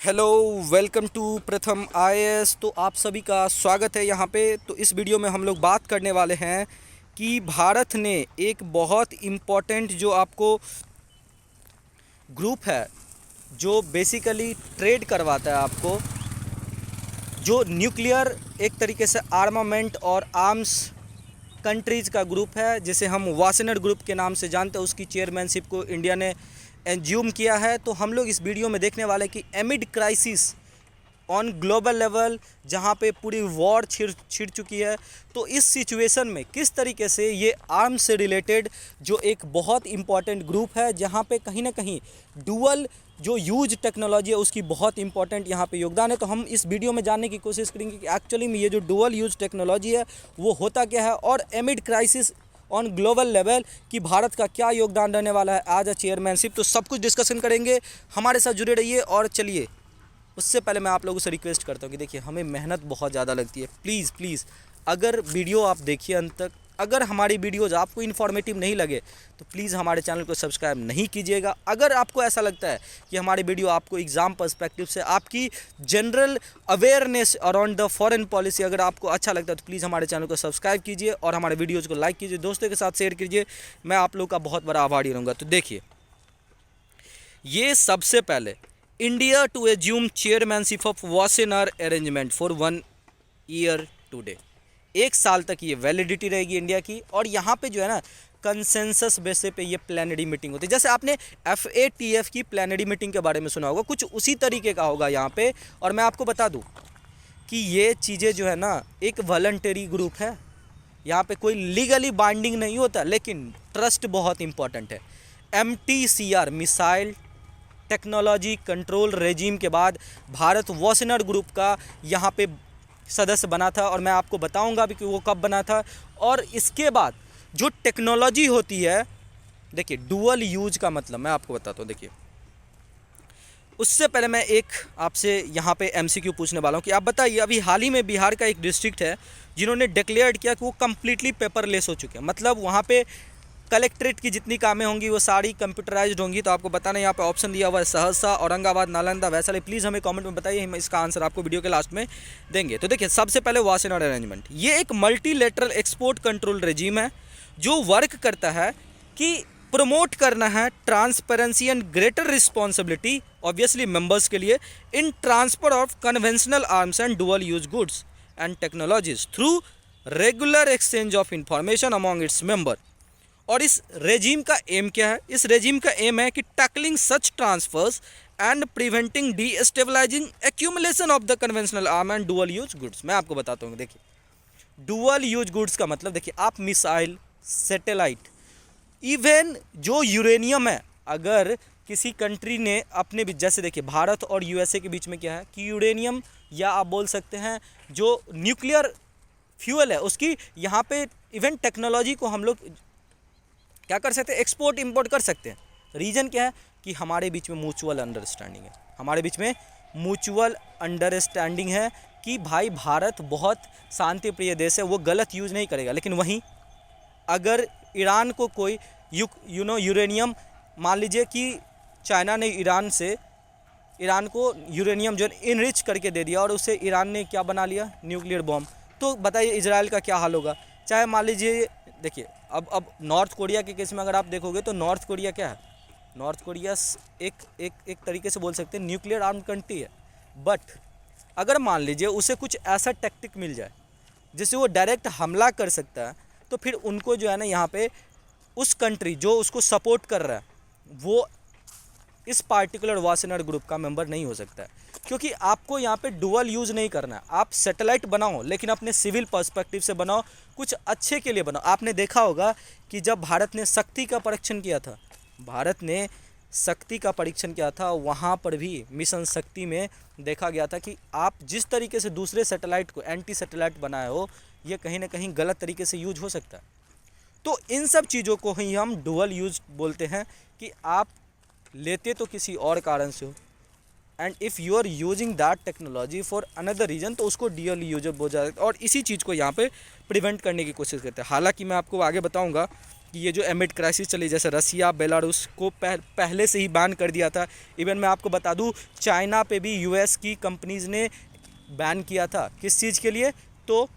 Hello, welcome to प्रथम IAS. तो आप सभी का स्वागत है यहाँ पे। तो इस वीडियो में हम लोग बात करने वाले हैं कि भारत ने एक बहुत इम्पॉर्टेंट जो आपको ग्रुप है जो बेसिकली ट्रेड करवाता है आपको, जो न्यूक्लियर एक तरीके से आर्मामेंट और आर्म्स कंट्रीज़ का ग्रुप है, जिसे हम वासेनर ग्रुप के नाम से जानते हैं। उसकी चेयरमैनशिप को इंडिया ने एज्यूम किया है। तो हम लोग इस वीडियो में देखने वाले हैं कि एमिड क्राइसिस ऑन ग्लोबल लेवल, जहाँ पे पूरी वॉर छिड़ चुकी है, तो इस सिचुएशन में किस तरीके से ये आर्म्स से रिलेटेड जो एक बहुत इम्पॉर्टेंट ग्रुप है, जहाँ पे कहीं ना कहीं डुअल जो यूज टेक्नोलॉजी है उसकी बहुत इंपॉर्टेंट यहाँ पे योगदान है। तो हम इस वीडियो में जानने की कोशिश करेंगे कि एक्चुअली में ये जो डुअल यूज टेक्नोलॉजी है वो होता क्या है, और एमिड क्राइसिस ऑन ग्लोबल लेवल कि भारत का क्या योगदान रहने वाला है एज अ चेयरमैनशिप। तो सब कुछ डिस्कशन करेंगे, हमारे साथ जुड़े रहिए। और चलिए, उससे पहले मैं आप लोगों से रिक्वेस्ट करता हूँ कि देखिए, हमें मेहनत बहुत ज़्यादा लगती है। प्लीज़ अगर वीडियो आप देखिए अंत तक, अगर हमारी वीडियोज़ आपको इन्फॉर्मेटिव नहीं लगे तो प्लीज़ हमारे चैनल को सब्सक्राइब नहीं कीजिएगा। अगर आपको ऐसा लगता है कि हमारी वीडियो आपको एग्ज़ाम पर्सपेक्टिव से, आपकी general awareness around the foreign policy अगर आपको अच्छा लगता है तो प्लीज़ हमारे चैनल को सब्सक्राइब कीजिए और हमारे वीडियोज़ को लाइक कीजिए, दोस्तों के साथ शेयर कीजिए। मैं आप लोग का बहुत बड़ा आभारी रहूँगा। तो देखिए, ये सबसे पहले India to assume chairmanship of Wassenaar arrangement for 1 year today. 1 साल तक ये वैलिडिटी रहेगी इंडिया की। और यहाँ पे जो है ना, कंसेंसस बेस पे ये प्लानरी मीटिंग होती है। जैसे आपने FATF की प्लानरी मीटिंग के बारे में सुना होगा, कुछ उसी तरीके का होगा यहाँ पे। और मैं आपको बता दूँ कि ये चीज़ें जो है ना, एक वॉलंटरी ग्रुप है। यहाँ पे कोई लीगली बाइंडिंग नहीं होता, लेकिन ट्रस्ट बहुत इंपॉर्टेंट है। MTCR missile technology control regime के बाद भारत वासेनर ग्रुप का यहाँ पे सदस्य बना था, और मैं आपको बताऊंगा भी कि वो कब बना था। और इसके बाद जो टेक्नोलॉजी होती है, देखिए डुअल यूज का मतलब मैं आपको बताता हूँ। देखिए, उससे पहले मैं एक आपसे यहाँ पे MCQ पूछने वाला हूँ कि आप बताइए, अभी हाल ही में बिहार का एक डिस्ट्रिक्ट है जिन्होंने डिक्लेयर किया कि वो कम्प्लीटली पेपरलेस हो चुके हैं। मतलब वहाँ पे कलेक्ट्रेट की जितनी कामें होंगी वो सारी कंप्यूटराइज्ड होंगी। तो आपको बताना, यहाँ पे ऑप्शन दिया हुआ है सहरसा, औरंगाबाद, नालंदा, वैशाली। प्लीज़ हमें कमेंट में बताइए, हम इसका आंसर आपको वीडियो के लास्ट में देंगे। तो देखिए, सबसे पहले वासेनार अरेंजमेंट, ये एक मल्टीलेटरल एक्सपोर्ट कंट्रोल रेजीम है जो वर्क करता है कि प्रमोट करना है transparency and greater responsibility obviously members के लिए in transfer of conventional arms and dual use goods and technologies through regular exchange of information among its member. और इस रेजीम का एम क्या है? इस रेजीम का एम है कि tackling such transfers and preventing destabilising accumulation of the conventional arm and dual use goods. मैं आपको बताता हूँ। देखिए, डुअल यूज गुड्स का मतलब, देखिए, आप मिसाइल, सैटेलाइट, इवन जो यूरेनियम है, अगर किसी कंट्री ने अपने बीच, जैसे देखिए भारत और USA के बीच में क्या है कि यूरेनियम, या आप बोल सकते हैं जो न्यूक्लियर फ्यूल है उसकी, यहाँ पे इवन टेक्नोलॉजी को हम लोग क्या कर सकते हैं, एक्सपोर्ट इंपोर्ट कर सकते हैं। रीज़न क्या है कि हमारे बीच में म्यूचुअल अंडरस्टैंडिंग है। हमारे बीच में म्यूचुअल अंडरस्टैंडिंग है कि भाई भारत बहुत शांति प्रिय देश है, वो गलत यूज़ नहीं करेगा। लेकिन वहीं अगर ईरान को कोई यूरेनियम, मान लीजिए कि चाइना ने ईरान को यूरेनियम जो इनरिच करके दे दिया और उससे ईरान ने क्या बना लिया, न्यूक्लियर बॉम्ब। तो बताइए इजराइल का क्या हाल होगा। चाहे मान लीजिए, देखिए अब नॉर्थ कोरिया के केस में अगर आप देखोगे तो नॉर्थ कोरिया क्या है, नॉर्थ कोरिया एक तरीके से बोल सकते हैं न्यूक्लियर आर्म कंट्री है। बट अगर मान लीजिए उसे कुछ ऐसा टैक्टिक मिल जाए जिससे वो डायरेक्ट हमला कर सकता है, तो फिर उनको जो है ना, यहाँ पे उस कंट्री जो उसको सपोर्ट कर रहा है वो इस पार्टिकुलर वासेनर ग्रुप का मेंबर नहीं हो सकता है। क्योंकि आपको यहाँ पे डुअल यूज़ नहीं करना है। आप सैटेलाइट बनाओ, लेकिन अपने सिविल पर्सपेक्टिव से बनाओ, कुछ अच्छे के लिए बनाओ। आपने देखा होगा कि जब भारत ने शक्ति का परीक्षण किया था, वहाँ पर भी मिशन शक्ति में देखा गया था कि आप जिस तरीके से दूसरे सैटेलाइट को एंटी सैटेलाइट बनाए हो, ये कहीं ना कहीं गलत तरीके से यूज हो सकता है। तो इन सब चीज़ों को ही हम डुअल यूज बोलते हैं कि आप लेते तो किसी और कारण से हो, and if you are using that technology for another reason, तो उसको डुअल यूजर बोल जाता है। और इसी चीज़ को यहाँ पे प्रिवेंट करने की कोशिश करते हैं। हालांकि मैं आपको आगे बताऊंगा कि ये जो एमिड क्राइसिस चली, जैसे रसिया बेलारूस को पहले से ही बैन कर दिया था। इवन मैं आपको बता दूं, चाइना पे भी यूएस की कंपनीज़ ने बैन किया था। किस चीज़ के लिए? तो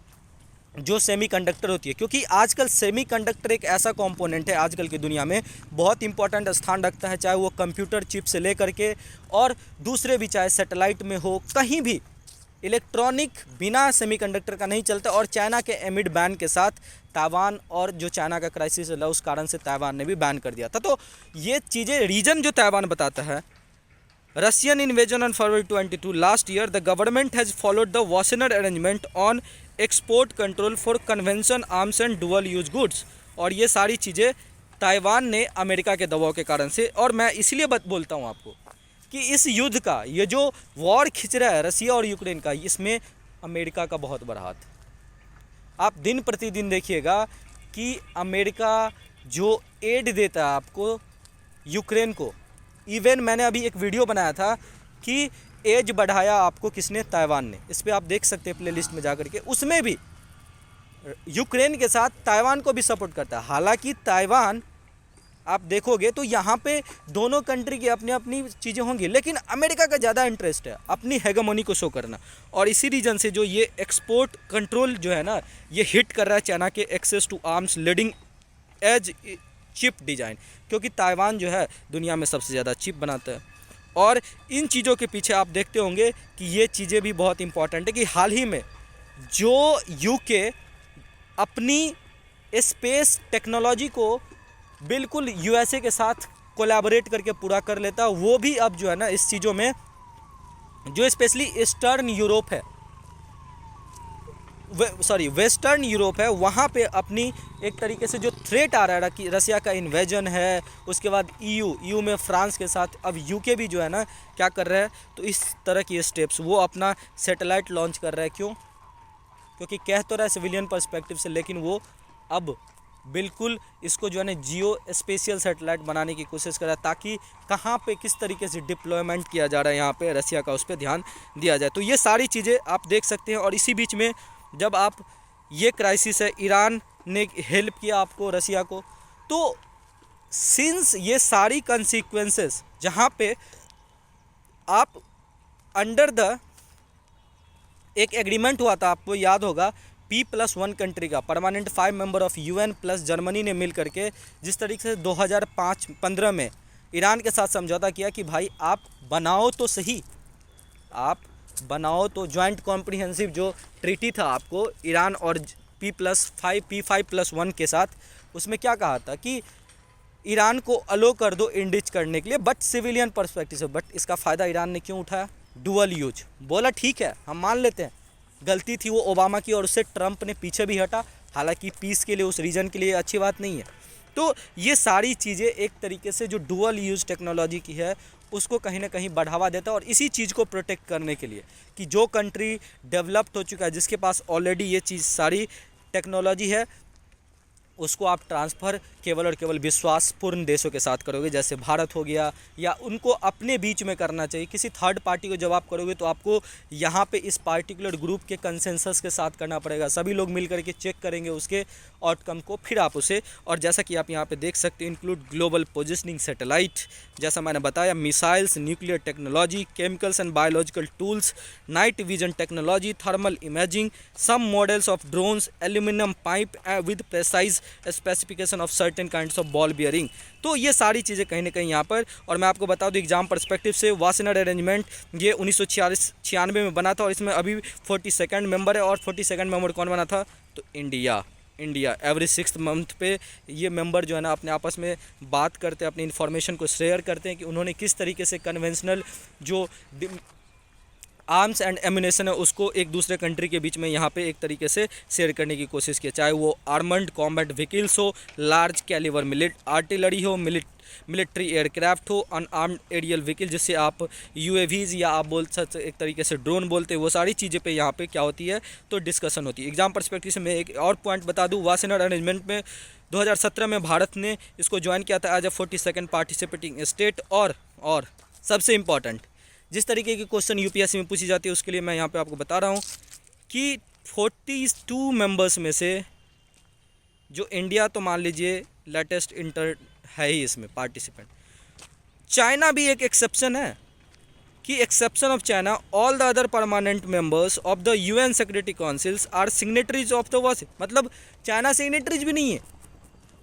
जो सेमीकंडक्टर होती है, क्योंकि आजकल सेमीकंडक्टर एक ऐसा कंपोनेंट है आजकल की दुनिया में बहुत इंपॉर्टेंट स्थान रखता है, चाहे वो कंप्यूटर चिप से लेकर के और दूसरे भी, चाहे सैटेलाइट में हो, कहीं भी इलेक्ट्रॉनिक बिना सेमीकंडक्टर का नहीं चलता। और चाइना के एमिड बैन के साथ ताइवान और जो चाइना का क्राइसिस है उस कारण से ताइवान ने भी बैन कर दिया था। तो ये चीज़ें, रीजन जो ताइवान बताता है, Russian invasion on February 22 last year, the government has followed the Wassenaar arrangement on export control for convention arms and dual use goods। और ये सारी चीज़ें ताइवान ने अमेरिका के दबाव के कारण से, और मैं इसलिए बोलता हूँ आपको कि इस युद्ध का, ये जो वॉर खिंच रहा है रसिया और यूक्रेन का, इसमें अमेरिका का बहुत बड़ा हाथ। आप दिन प्रतिदिन देखिएगा कि अमेरिका जो एड देता है आपको यूक्रेन को, इवन मैंने अभी एक वीडियो बनाया था कि एज बढ़ाया आपको किसने? ताइवान ने। इस पर आप देख सकते हैं प्लेलिस्ट में जाकर के, उसमें भी यूक्रेन के साथ ताइवान को भी सपोर्ट करता है। हालांकि ताइवान आप देखोगे तो यहाँ पे दोनों कंट्री की अपनी अपनी चीज़ें होंगी, लेकिन अमेरिका का ज़्यादा इंटरेस्ट है अपनी हेगेमोनी को शो करना। और इसी रीजन से जो ये एक्सपोर्ट कंट्रोल जो है ना, ये हिट कर रहा है चाइना के access to ARM's leading edge chip design, क्योंकि ताइवान जो है दुनिया में सबसे ज़्यादा चिप बनाता है। और इन चीज़ों के पीछे आप देखते होंगे कि ये चीज़ें भी बहुत इंपॉर्टेंट है कि हाल ही में जो यूके अपनी स्पेस टेक्नोलॉजी को बिल्कुल यूएसए के साथ कोलैबोरेट करके पूरा कर लेता, वो भी अब जो है ना इस चीज़ों में, जो स्पेशली ईस्टर्न यूरोप है, वेस्टर्न यूरोप है, वहाँ पे अपनी एक तरीके से जो थ्रेट आ रहा है कि रसिया का इन्वेजन है, उसके बाद ईयू में फ्रांस के साथ, अब यूके भी जो है ना क्या कर रहा है, तो इस तरह की स्टेप्स वो अपना सैटेलाइट लॉन्च कर रहा है। क्यों? क्योंकि कह तो रहा है सिविलियन पर्सपेक्टिव से, लेकिन वो अब बिल्कुल इसको जो है ना जियो स्पेशियल सैटेलाइट बनाने की कोशिश कर रहा है, ताकि कहाँ पे किस तरीके से डिप्लॉयमेंट किया जा रहा है यहाँ पे रसिया का, उस पर ध्यान दिया जाए। तो ये सारी चीज़ें आप देख सकते हैं। और इसी बीच में जब आप ये क्राइसिस है, ईरान ने हेल्प किया आपको रसिया को, तो सिंस ये सारी कंसिक्वेंसेस जहाँ पे आप अंडर द एक एग्रीमेंट हुआ था, आपको याद होगा, P+1 कंट्री का, permanent 5 member of UN plus Germany ने मिल करके जिस तरीके से 2005-15 में ईरान के साथ समझौता किया कि भाई आप बनाओ तो सही, आप बनाओ तो, जॉइंट कॉम्प्रिहेंसिव जो ट्रीटी था आपको ईरान और P5+1 के साथ, उसमें क्या कहा था कि ईरान को अलो कर दो इंडिच करने के लिए, बट सिविलियन पर्सपेक्टिव से। बट इसका फ़ायदा ईरान ने क्यों उठाया? Dual use. बोला ठीक है, हम मान लेते हैं गलती थी वो ओबामा की, और उससे ट्रंप ने पीछे भी हटा। हालांकि पीस के लिए, उस रीजन के लिए अच्छी बात नहीं है। तो ये सारी चीज़ें एक तरीके से जो डुअल यूज टेक्नोलॉजी की है उसको कहीं ना कहीं बढ़ावा देता है। और इसी चीज़ को प्रोटेक्ट करने के लिए कि जो कंट्री डेवलप्ड हो चुका है, जिसके पास ऑलरेडी ये चीज़ सारी टेक्नोलॉजी है, उसको आप ट्रांसफ़र केवल और केवल विश्वासपूर्ण देशों के साथ करोगे, जैसे भारत हो गया, या उनको अपने बीच में करना चाहिए। किसी थर्ड पार्टी को जब आप करोगे तो आपको यहाँ पे इस पार्टिकुलर ग्रुप के कंसेंसस के साथ करना पड़ेगा। सभी लोग मिल करके चेक करेंगे उसके आउटकम को, फिर आप उसे, और जैसा कि आप यहाँ पे देख सकते हैं, इंक्लूड ग्लोबल पोजिशनिंग सैटेलाइट, जैसा मैंने बताया, missiles, nuclear technology, chemicals and biological tools, night vision technology, thermal imaging, some models of drones, aluminium pipe with precise specification of certain kinds of ball bearing. तो ये सारी चीज़ें कहीं ना कहीं यहाँ पर, और मैं आपको बता दूँ एग्जाम पर्सपेक्टिव से, वासेनार अरेंजमेंट ये 1996 में बना था, और इसमें अभी 42nd मेंबर है। और 42nd मेंबर कौन बना था? तो इंडिया एवरी 6th मंथ पे ये मेंबर जो है ना अपने आपस में बात करते हैं, अपनी इन्फॉर्मेशन को शेयर करते हैं कि उन्होंने किस तरीके से कन्वेंशनल जो आर्म्स एंड एम्यूनेशन है उसको एक दूसरे कंट्री के बीच में यहाँ पे एक तरीके से शेयर करने की कोशिश की, चाहे वो आर्मर्ड कॉम्बैट व्हीकल्स हो, लार्ज कैलिबर आर्टिलरी हो, मिलिट्री एयरक्राफ्ट हो, अनआर्म्ड एरियल व्हीकल जिससे आप यूएवीज़ या आप बोल सकते एक तरीके से ड्रोन बोलते हैं, वो सारी चीज़ें पे यहाँ पे क्या होती है तो डिस्कशन होती है। एग्जाम पर्सपेक्टिव से मैं एक और पॉइंट बता दूँ, वासेनार अरेंजमेंट में 2017 में भारत ने इसको ज्वाइन किया था as a 42nd participating state. और सबसे इम्पॉर्टेंट, जिस तरीके की क्वेश्चन यूपीएससी में पूछी जाती है उसके लिए मैं यहाँ पे आपको बता रहा हूँ कि 42 मेंबर्स में से जो इंडिया तो मान लीजिए लेटेस्ट इंटर है ही इसमें पार्टिसिपेंट। चाइना भी एक एक्सेप्शन है कि exception of China all the other permanent members of the UN security councils are signatories of the Wass, मतलब चाइना सिग्नेटरीज भी नहीं है।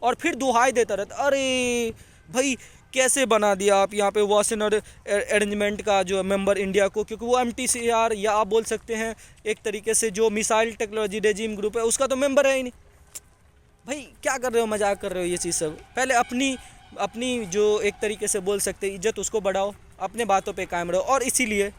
और फिर दुहाई देता रहता, अरे भाई कैसे बना दिया आप यहाँ पे वासेनर अरेंजमेंट का जो मेंबर इंडिया को, क्योंकि वो MTCR या आप बोल सकते हैं एक तरीके से जो मिसाइल टेक्नोलॉजी रेजिम ग्रुप है उसका तो मेंबर है ही नहीं। भाई क्या कर रहे हो, मजाक कर रहे हो ये चीज़ सब। पहले अपनी जो एक तरीके से बोल सकते हैं इज्जत उसको बढ़ाओ, अपने बातों पे कायम रहो। और इसीलिए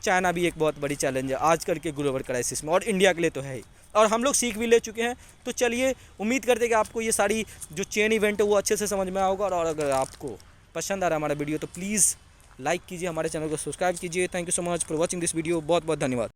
चाइना भी एक बहुत बड़ी चैलेंज है आजकल के ग्लोबल क्राइसिस में, और इंडिया के लिए तो है ही। और हम लोग सीख भी ले चुके हैं। तो चलिए उम्मीद करते हैं कि आपको ये सारी जो चेन इवेंट है वो अच्छे से समझ में आएगा। और अगर आपको पसंद आ रहा है हमारा वीडियो तो प्लीज़ लाइक कीजिए, हमारे चैनल को सब्सक्राइब कीजिए। Thank you so much for watching this video. बहुत बहुत धन्यवाद।